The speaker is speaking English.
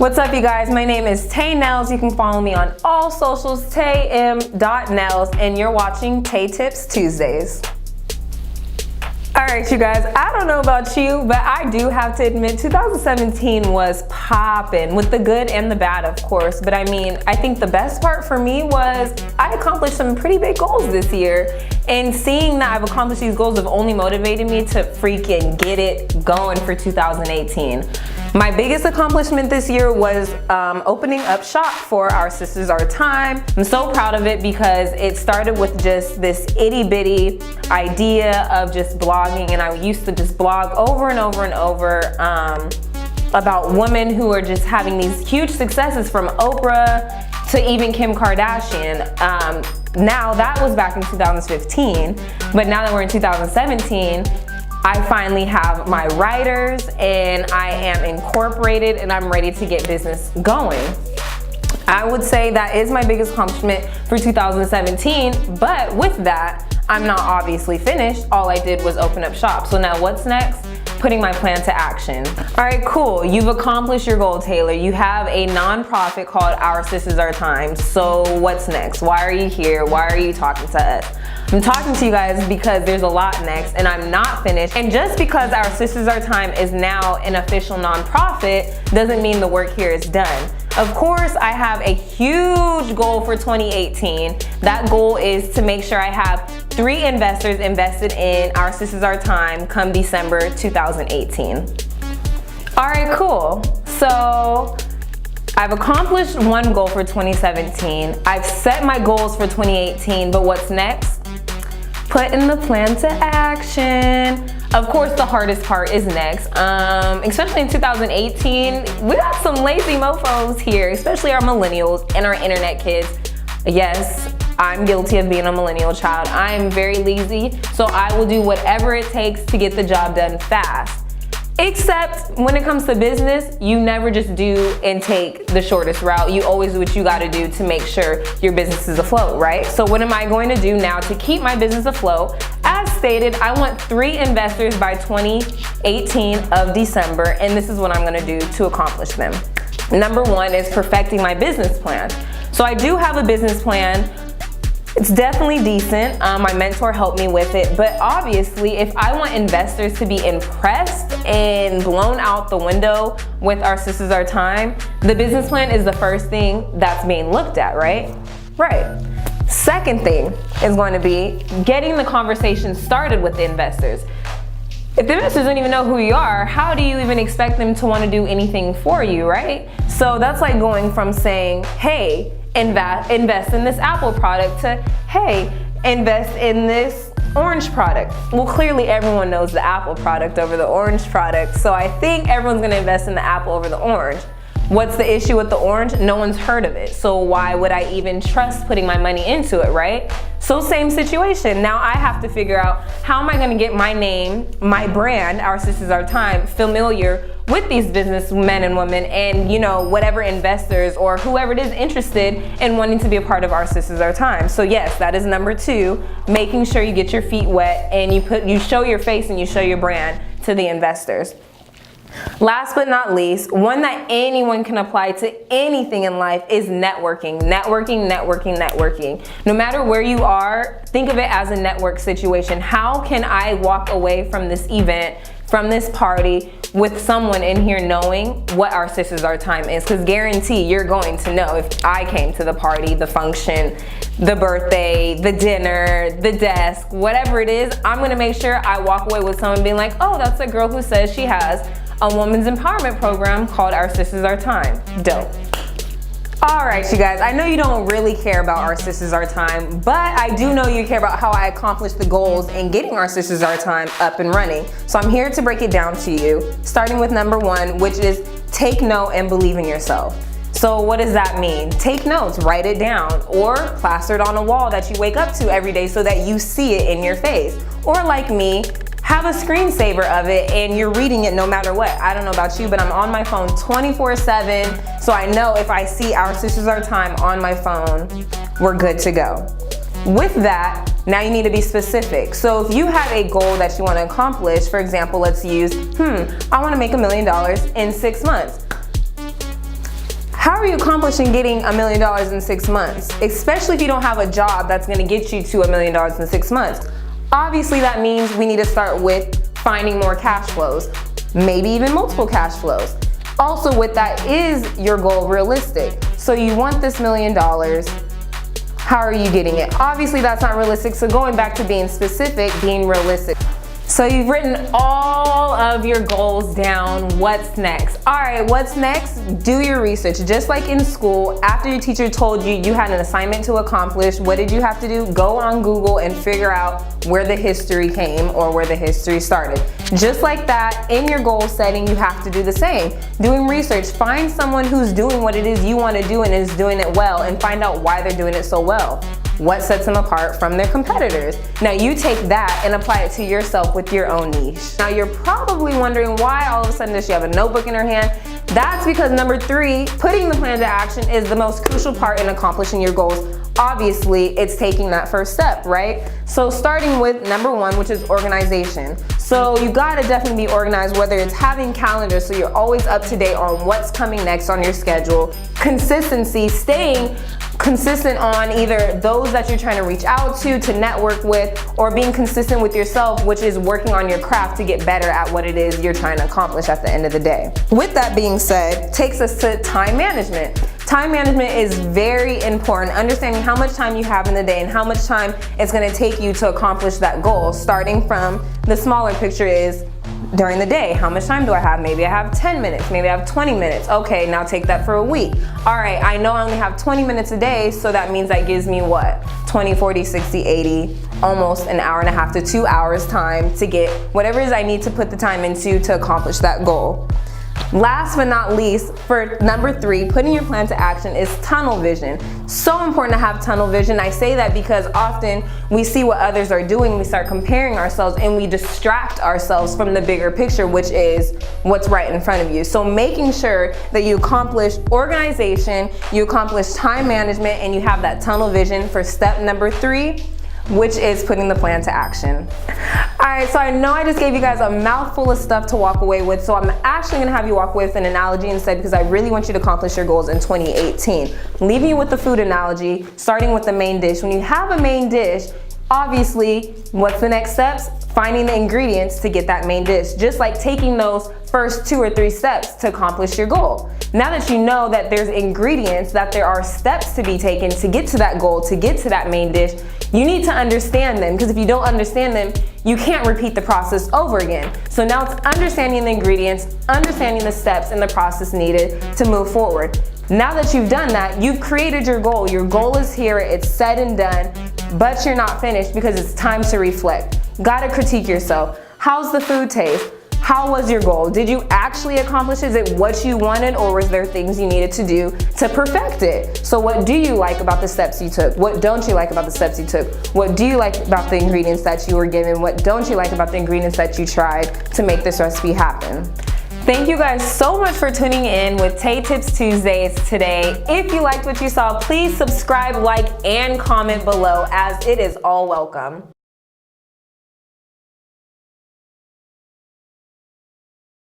What's up, you guys? My name is taymnells. You can follow me on all socials, taym.nells, and you're watching Tay Tips Tuesdays. Alright, you guys, I don't know about you, but I do have to admit 2017 was poppin', with the good and the bad, of course. But I mean, I think the best part for me was I accomplished some pretty big goals this year. And seeing that I've accomplished these goals have only motivated me to freaking get it going for 2018. My biggest accomplishment this year was opening up shop for Our Sisters Our Time. I'm so proud of it because it started with just this itty bitty idea of just blogging, and I used to just blog over and over and over about women who are just having these huge successes, from Oprah to even Kim Kardashian. Now that was back in 2015, but now that we're in 2017, I finally have my writers and I am incorporated and I'm ready to get business going. I would say that is my biggest accomplishment for 2017, but with that, I'm not obviously finished. All I did was open up shop. So now what's next? Putting my plan to action. All right, cool. You've accomplished your goal, Taylor. You have a nonprofit called Our Sisters Our Time. So what's next? Why are you here? Why are you talking to us? I'm talking to you guys because there's a lot next and I'm not finished. And just because Our Sisters Our Time is now an official nonprofit doesn't mean the work here is done. Of course, I have a huge goal for 2018. That goal is to make sure I have 3 investors invested in Our Sisters Our Time come December 2018. All right, cool. So I've accomplished one goal for 2017. I've set my goals for 2018, but what's next? Putting the plan to action. Of course, the hardest part is next. Especially in 2018, we got some lazy mofos here, especially our millennials and our internet kids. Yes, I'm guilty of being a millennial child. I am very lazy, so I will do whatever it takes to get the job done fast. Except when it comes to business, you never just do and take the shortest route. You always do what you gotta do to make sure your business is afloat, right? So what am I going to do now to keep my business afloat? As stated, I want 3 investors by 2018 of December, and this is what I'm gonna do to accomplish them. Number 1 is perfecting my business plan. So I do have a business plan. It's definitely decent. My mentor helped me with it, but obviously if I want investors to be impressed and blown out the window with Our Sisters Our Time, the business plan is the first thing that's being looked at, right? Right. Second thing is going to be getting the conversation started with the investors. If the investors don't even know who you are, how do you even expect them to want to do anything for you, right? So that's like going from saying, hey, invest in this Apple product to, hey, invest in this orange product. Well, clearly everyone knows the Apple product over the orange product, so I think everyone's gonna invest in the Apple over the orange. What's the issue with the orange? No one's heard of it, so why would I even trust putting my money into it, right? So same situation. Now I have to figure out, how am I gonna get my name, my brand, Our Sisters Our Time, familiar with these businessmen and women, and whatever investors or whoever it is interested in wanting to be a part of Our Sisters Our Time. So yes, that is number 2, making sure you get your feet wet and you show your face and you show your brand to the investors. Last but not least, one that anyone can apply to anything in life is networking. Networking, networking, networking. No matter where you are, think of it as a network situation. How can I walk away from this event, from this party, with someone in here knowing what Our Sisters Our Time is? Because guarantee you're going to know if I came to the party, the function, the birthday, the dinner, the desk, whatever it is, I'm gonna make sure I walk away with someone being like, oh, that's a girl who says she has a women's empowerment program called Our Sisters Our Time. Dope. All right, you guys, I know you don't really care about Our Sisters Our Time, but I do know you care about how I accomplished the goals in getting Our Sisters Our Time up and running. So I'm here to break it down to you, starting with number 1, which is take note and believe in yourself. So what does that mean? Take notes, write it down, or plaster it on a wall that you wake up to every day so that you see it in your face. Or like me, have a screensaver of it and you're reading it no matter what. I don't know about you, but I'm on my phone 24/7, so I know if I see Our Sisters Our Time on my phone, we're good to go. With that, now you need to be specific. So if you have a goal that you want to accomplish, for example, let's use, I want to make $1 million in 6 months. How are you accomplishing getting $1 million in 6 months? Especially if you don't have a job that's gonna get you to $1 million in 6 months. Obviously that means we need to start with finding more cash flows, maybe even multiple cash flows. Also with that, is your goal realistic? So you want this $1 million, how are you getting it? Obviously that's not realistic, so going back to being specific, being realistic. So you've written all of your goals down. What's next? All right, what's next? Do your research. Just like in school, after your teacher told you you had an assignment to accomplish, what did you have to do? Go on Google and figure out where the history came or where the history started. Just like that, in your goal setting, you have to do the same. Doing research, find someone who's doing what it is you want to do and is doing it well, and find out why they're doing it so well. What sets them apart from their competitors? Now you take that and apply it to yourself with your own niche. Now you're probably wondering why all of a sudden does she have a notebook in her hand? That's because number 3, putting the plan to action is the most crucial part in accomplishing your goals. Obviously, it's taking that first step, right? So starting with number 1, which is organization. So you gotta definitely be organized, whether it's having calendars so you're always up to date on what's coming next on your schedule. Consistency, staying consistent on either those that you're trying to reach out to network with, or being consistent with yourself, which is working on your craft to get better at what it is you're trying to accomplish at the end of the day. With that being said, takes us to time management. Time management is very important. Understanding how much time you have in the day and how much time it's going to take you to accomplish that goal. Starting from the smaller picture is during the day. How much time do I have? Maybe I have 10 minutes, maybe I have 20 minutes. Okay, now take that for a week. All right, I know I only have 20 minutes a day, so that means that gives me what? 20, 40, 60, 80, almost an hour and a half to 2 hours time to get whatever it is I need to put the time into to accomplish that goal. Last but not least, for number 3, putting your plan to action is tunnel vision. So important to have tunnel vision. I say that because often we see what others are doing, we start comparing ourselves, and we distract ourselves from the bigger picture, which is what's right in front of you. So making sure that you accomplish organization, you accomplish time management, and you have that tunnel vision for step number 3, which is putting the plan to action. All right, so I know I just gave you guys a mouthful of stuff to walk away with, so I'm actually gonna have you walk with an analogy instead, because I really want you to accomplish your goals in 2018. Leaving you with the food analogy, starting with the main dish. When you have a main dish, obviously, what's the next steps? Finding the ingredients to get that main dish. Just like taking those first 2 or 3 steps to accomplish your goal. Now that you know that there's ingredients, that there are steps to be taken to get to that goal, to get to that main dish, you need to understand them, because if you don't understand them, you can't repeat the process over again. So now it's understanding the ingredients, understanding the steps and the process needed to move forward. Now that you've done that, you've created your goal. Your goal is here, it's said and done, but you're not finished because it's time to reflect. Gotta critique yourself. How's the food taste? How was your goal? Did you actually accomplish it? Is it what you wanted, or was there things you needed to do to perfect it? So what do you like about the steps you took? What don't you like about the steps you took? What do you like about the ingredients that you were given? What don't you like about the ingredients that you tried to make this recipe happen? Thank you guys so much for tuning in with Tay Tips Tuesdays today. If you liked what you saw, please subscribe, like, and comment below, as it is all welcome.